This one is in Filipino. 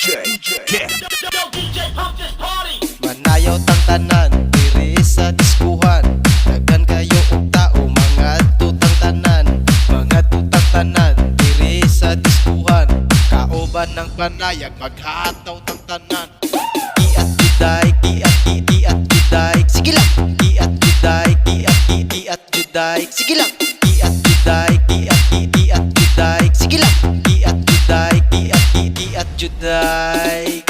Yeah. Manayaw tang tanan, diri sa diskuhan. Daghan kayo og tao, mga tutang tanan. Mga tutang tanan, diri sa diskuhan. Kauban ng panayag, maghataw tang tanan. Iat juday, iat juday. Sige lang. Iat juday, iat juday. Sige lang. Iat juday, iat juday. Sige lang. Iat juday, iat juday.